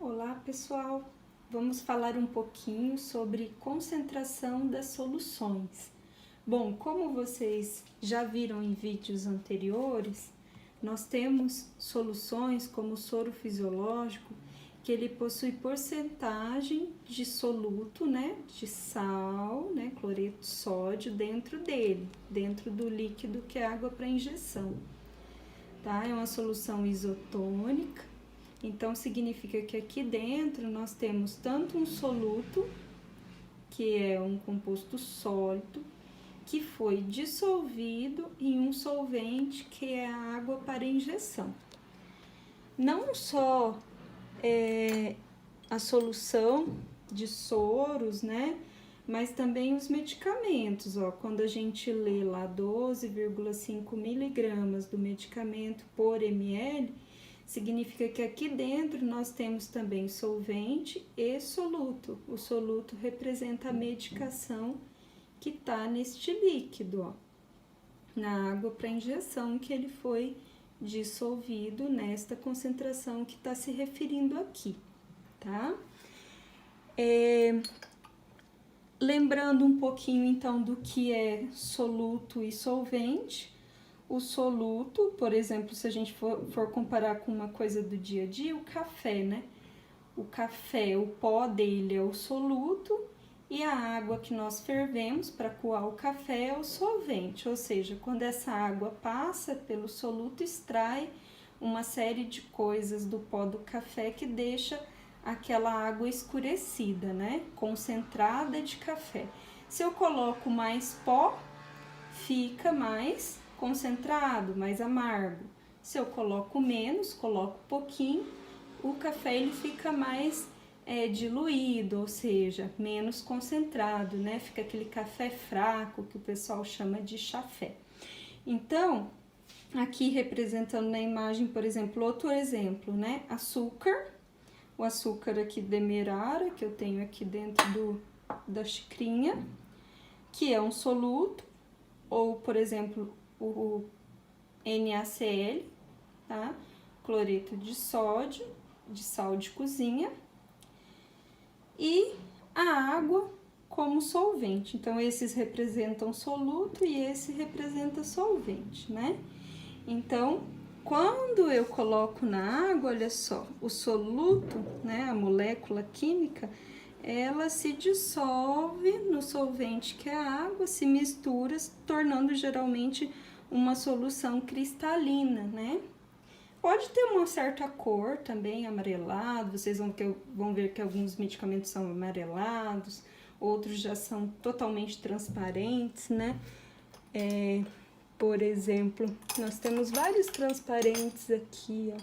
Olá pessoal, vamos falar um pouquinho sobre concentração das soluções. Bom, como vocês já viram em vídeos anteriores, nós temos soluções como o soro fisiológico, que ele possui porcentagem de soluto, de sal, cloreto de sódio dentro dele, dentro do líquido que é água para injeção. Tá? É uma solução isotônica. Então, significa que aqui dentro nós temos tanto um soluto, que é um composto sólido, que foi dissolvido em um solvente, que é a água para injeção. Não só a solução de soros, mas também os medicamentos, quando a gente lê lá 12,5 miligramas do medicamento por ml, significa que aqui dentro nós temos também solvente e soluto. O soluto representa a medicação que está neste líquido, na água para injeção, que ele foi dissolvido nesta concentração que está se referindo aqui, tá? Lembrando um pouquinho então do que é soluto e solvente. O soluto, por exemplo, se a gente for comparar com uma coisa do dia a dia, o café, O café, o pó dele é o soluto e a água que nós fervemos para coar o café é o solvente. Ou seja, quando essa água passa pelo soluto, extrai uma série de coisas do pó do café que deixa aquela água escurecida, Concentrada de café. Se eu coloco mais pó, fica mais concentrado, mais amargo. Se eu coloco menos, coloco pouquinho, o café ele fica mais diluído, ou seja, menos concentrado, Fica aquele café fraco que o pessoal chama de chafé. Então, aqui representando na imagem, por exemplo, outro exemplo, Açúcar, o açúcar aqui demerara, que eu tenho aqui dentro da xicrinha, que é um soluto, ou, por exemplo, o NaCl, tá? Cloreto de sódio, de sal de cozinha, e a água como solvente. Então, esses representam soluto e esse representa solvente, Então, quando eu coloco na água, olha só, o soluto, a molécula química, ela se dissolve no solvente que é a água, se mistura, tornando geralmente uma solução cristalina, Pode ter uma certa cor também, amarelado, vocês vão ver que alguns medicamentos são amarelados, outros já são totalmente transparentes, Por exemplo, nós temos vários transparentes aqui,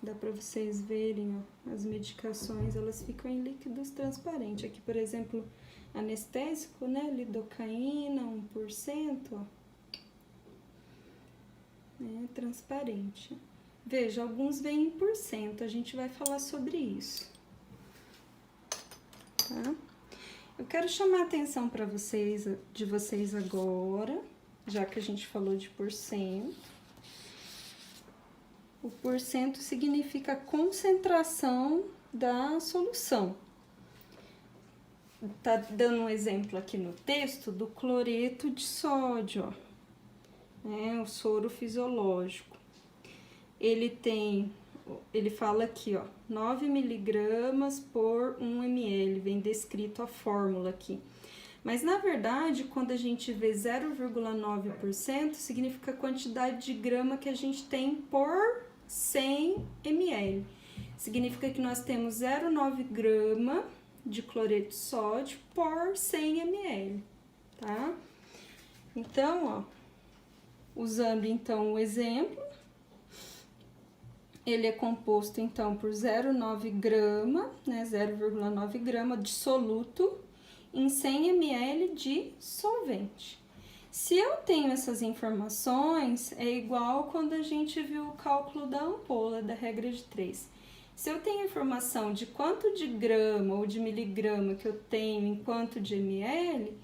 Dá para vocês verem, as medicações, elas ficam em líquidos transparentes. Aqui, por exemplo, anestésico, lidocaína, 1%, transparente. Veja, alguns vêm em porcento, a gente vai falar sobre isso, tá? Eu quero chamar a atenção de vocês agora, já que a gente falou de porcento. O porcento significa a concentração da solução. Tá dando um exemplo aqui no texto do cloreto de sódio, o soro fisiológico. Ele fala aqui, 9 miligramas por 1 ml, vem descrito a fórmula aqui. Mas, na verdade, quando a gente vê 0,9%, significa a quantidade de grama que a gente tem por 100 ml. Significa que nós temos 0,9 grama de cloreto de sódio por 100 ml, tá? Então, usando então o exemplo, ele é composto então por 0,9 grama, 0,9 grama de soluto em 100 ml de solvente. Se eu tenho essas informações, é igual quando a gente viu o cálculo da ampola, da regra de 3. Se eu tenho informação de quanto de grama ou de miligrama que eu tenho em quanto de ml,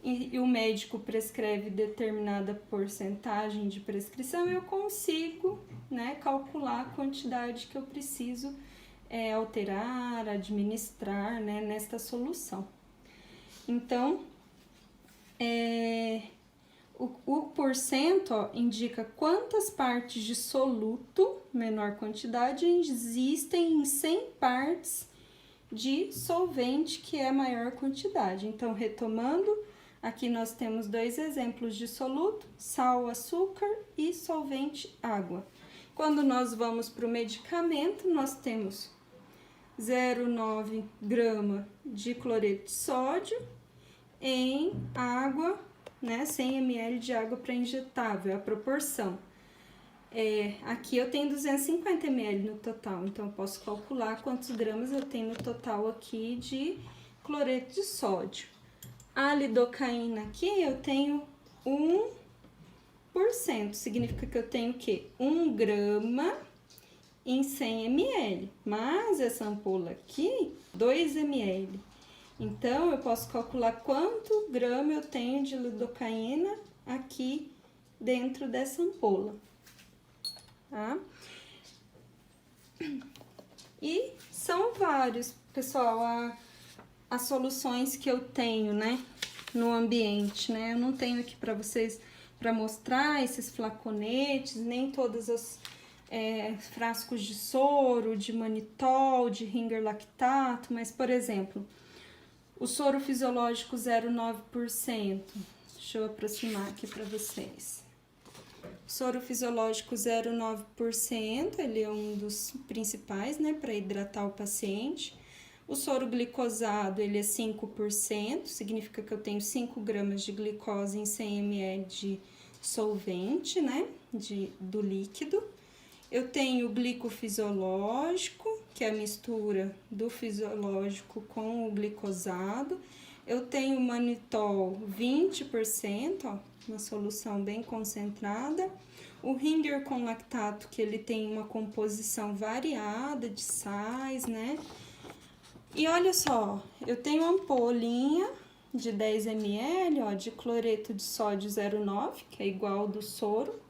e o médico prescreve determinada porcentagem de prescrição, eu consigo, calcular a quantidade que eu preciso alterar, administrar, né, nesta solução. Então, o porcento, ó, indica quantas partes de soluto, menor quantidade, existem em 100 partes de solvente, que é a maior quantidade. Então, retomando, aqui nós temos 2 exemplos de soluto, sal, açúcar e solvente, água. Quando nós vamos para o medicamento, nós temos 0,9 grama de cloreto de sódio em água, né, 100 ml de água para injetável, a proporção. Aqui eu tenho 250 ml no total, então eu posso calcular quantos gramas eu tenho no total aqui de cloreto de sódio. A lidocaína aqui eu tenho 1%, significa que eu tenho o quê? 1 grama em 100 ml, mas essa ampola aqui, 2 ml. Então, eu posso calcular quanto grama eu tenho de lidocaína aqui dentro dessa ampola, tá? E são vários, pessoal, as soluções que eu tenho, né, no ambiente, né? Eu não tenho aqui para vocês, para mostrar esses flaconetes, nem todas as frascos de soro, de manitol, de ringer lactato, mas, por exemplo, o soro fisiológico 0,9%, deixa eu aproximar aqui para vocês. O soro fisiológico 0,9%, ele é um dos principais, né, para hidratar o paciente. O soro glicosado, ele é 5%, significa que eu tenho 5 gramas de glicose em 100 ml de solvente, né, do líquido. Eu tenho o glicofisiológico, que é a mistura do fisiológico com o glicosado. Eu tenho o manitol 20%, ó, uma solução bem concentrada. O ringer com lactato, que ele tem uma composição variada de sais, né? E olha só, eu tenho uma ampolinha de 10 ml, ó, de cloreto de sódio 0,9, que é igual ao do soro.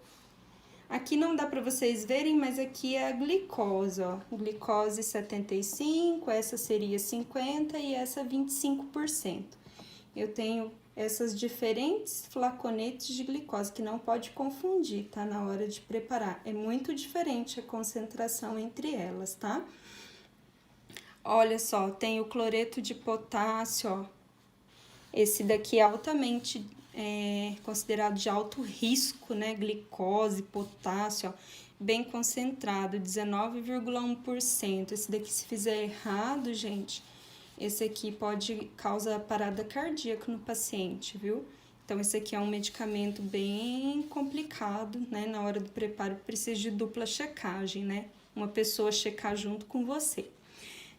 Aqui não dá para vocês verem, mas aqui é a glicose, ó. Glicose 75, essa seria 50 e essa 25%. Eu tenho essas diferentes flaconetes de glicose, que não pode confundir, tá? Na hora de preparar. É muito diferente a concentração entre elas, tá? Olha só, tem o cloreto de potássio, ó. Esse daqui é altamente considerado de alto risco, né? Glicose, potássio, ó, bem concentrado, 19,1%. Esse daqui, se fizer errado, gente, esse aqui pode causar parada cardíaca no paciente, viu? Então, esse aqui é um medicamento bem complicado, né? Na hora do preparo, precisa de dupla checagem, né? Uma pessoa checar junto com você.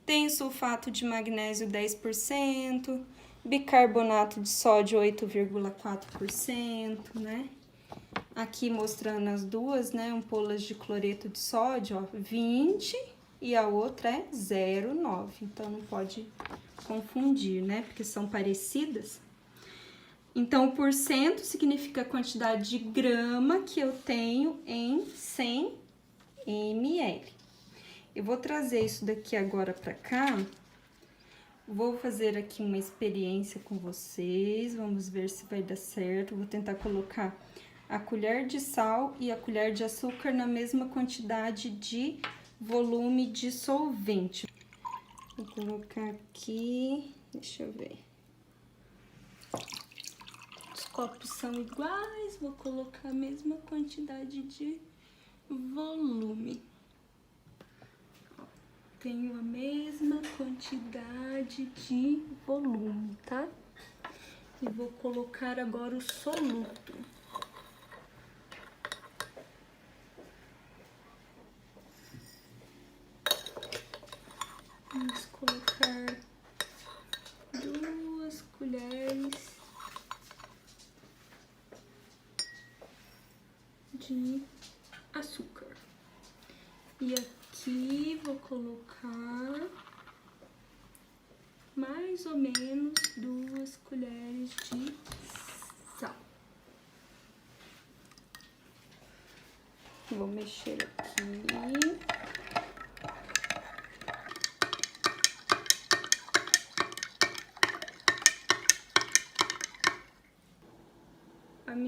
Tem sulfato de magnésio 10%, bicarbonato de sódio 8,4%, né? Aqui mostrando as duas, né, ampolas de cloreto de sódio, ó, 20 e a outra é 0,9. Então, não pode confundir, né, porque são parecidas. Então, o porcento significa a quantidade de grama que eu tenho em 100 ml. Eu vou trazer isso daqui agora pra cá. Vou fazer aqui uma experiência com vocês, vamos ver se vai dar certo. Vou tentar colocar a colher de sal e a colher de açúcar na mesma quantidade de volume de solvente. Vou colocar aqui, deixa eu ver. Os copos são iguais, vou colocar a mesma quantidade de volume. Tenho a mesma quantidade de volume, tá? E vou colocar agora o soluto. Vamos colocar 2 colheres de açúcar. E aqui vou colocar mais ou menos 2 colheres de sal. Vou mexer aqui.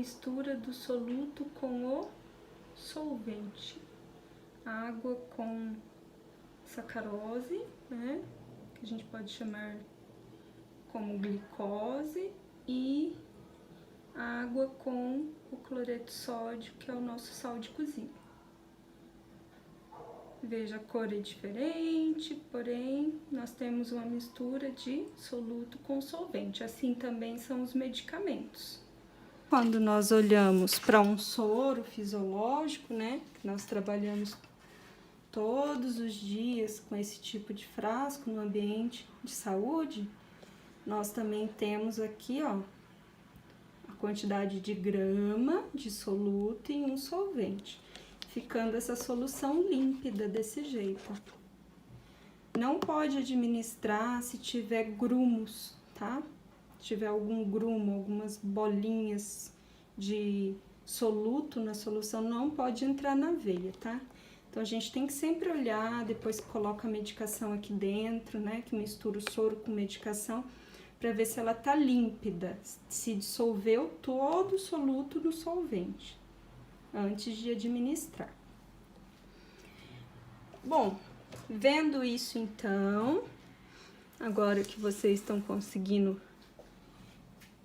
mistura do soluto com o solvente. Água com sacarose, né? Que a gente pode chamar como glicose, e água com o cloreto de sódio, que é o nosso sal de cozinha. Veja, a cor é diferente, porém, nós temos uma mistura de soluto com solvente. Assim também são os medicamentos. Quando nós olhamos para um soro fisiológico, né, que nós trabalhamos todos os dias com esse tipo de frasco no ambiente de saúde, nós também temos aqui, ó, a quantidade de grama de soluto em um solvente, ficando essa solução límpida desse jeito. Não pode administrar se tiver grumos, tá? Se tiver algum grumo, algumas bolinhas de soluto na solução, não pode entrar na veia, tá? Então, a gente tem que sempre olhar, depois que coloca a medicação aqui dentro, né? Que mistura o soro com medicação, para ver se ela tá límpida, se dissolveu todo o soluto no solvente, antes de administrar. Bom, vendo isso então, agora que vocês estão conseguindo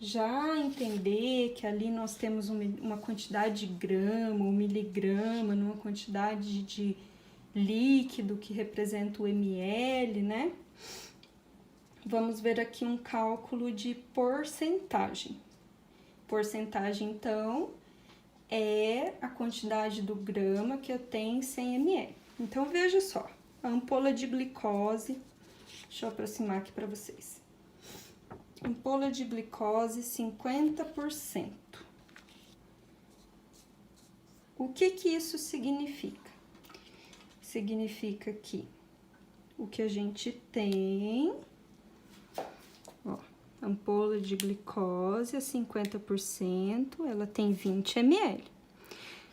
já entender que ali nós temos uma quantidade de grama, um miligrama, numa quantidade de líquido que representa o ml, né? Vamos ver aqui um cálculo de porcentagem. Porcentagem, então, é a quantidade do grama que eu tenho em 100 ml. Então, veja só, a ampola de glicose, deixa eu aproximar aqui para vocês. Ampola de glicose, 50%. O que isso significa? Significa que o que a gente tem, ó, ampola de glicose a 50%, ela tem 20 ml.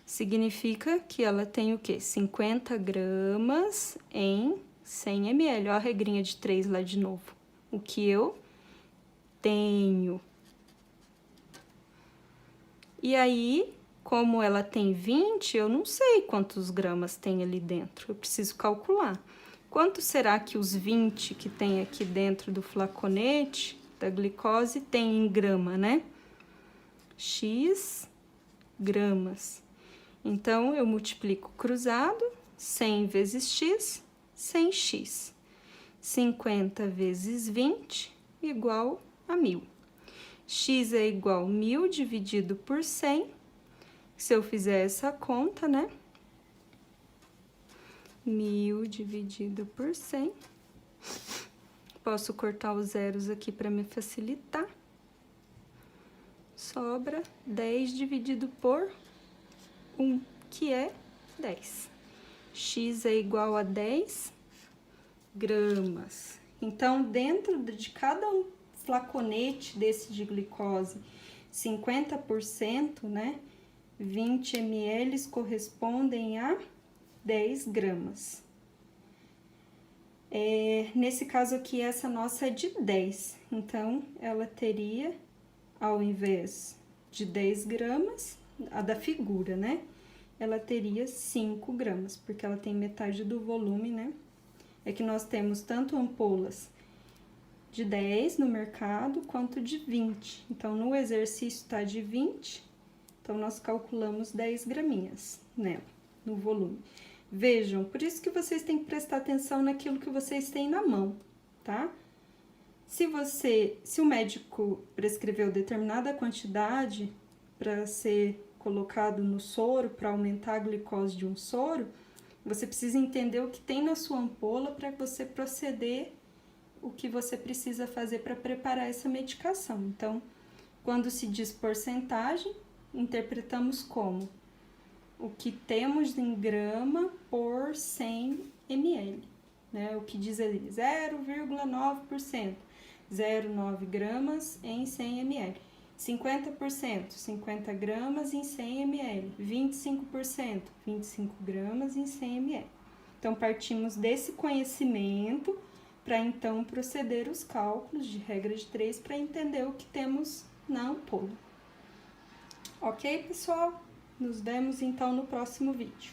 Significa que ela tem o quê? 50 gramas em 100 ml. Ó a regrinha de 3 lá de novo. O que eu tenho. E aí, como ela tem 20, eu não sei quantos gramas tem ali dentro. Eu preciso calcular. Quanto será que os 20 que tem aqui dentro do flaconete da glicose tem em grama, né? X gramas. Então, eu multiplico cruzado, 100 vezes x, 100x. 50 vezes 20 igual a 1000. X é igual a 1000 dividido por 100. Se eu fizer essa conta, né? 1000 dividido por 100. Posso cortar os zeros aqui para me facilitar. Sobra 10 dividido por 1, que é 10. X é igual a 10 gramas. Então, dentro de cada flaconete desse de glicose, 50%, né? 20 ml correspondem a 10 gramas. Nesse caso aqui, essa nossa é de 10. Então, ela teria, ao invés de 10 gramas, a da figura, né? Ela teria 5 gramas, porque ela tem metade do volume, né? É que nós temos tanto ampolas de 10 no mercado, quanto de 20. Então, no exercício tá de 20, então nós calculamos 10 graminhas nela, no volume. Vejam, por isso que vocês têm que prestar atenção naquilo que vocês têm na mão, tá? Se o médico prescreveu determinada quantidade para ser colocado no soro, para aumentar a glicose de um soro, você precisa entender o que tem na sua ampola para você proceder o que você precisa fazer para preparar essa medicação. Então, quando se diz porcentagem, interpretamos como o que temos em grama por 100 ml, né? O que diz ali, 0,9%, 0,9 gramas em 100 ml. 50%, 50 gramas em 100 ml. 25%, 25 gramas em 100 ml. Então, partimos desse conhecimento para então proceder os cálculos de regra de 3 para entender o que temos na ampola. Ok, pessoal? Nos vemos então no próximo vídeo.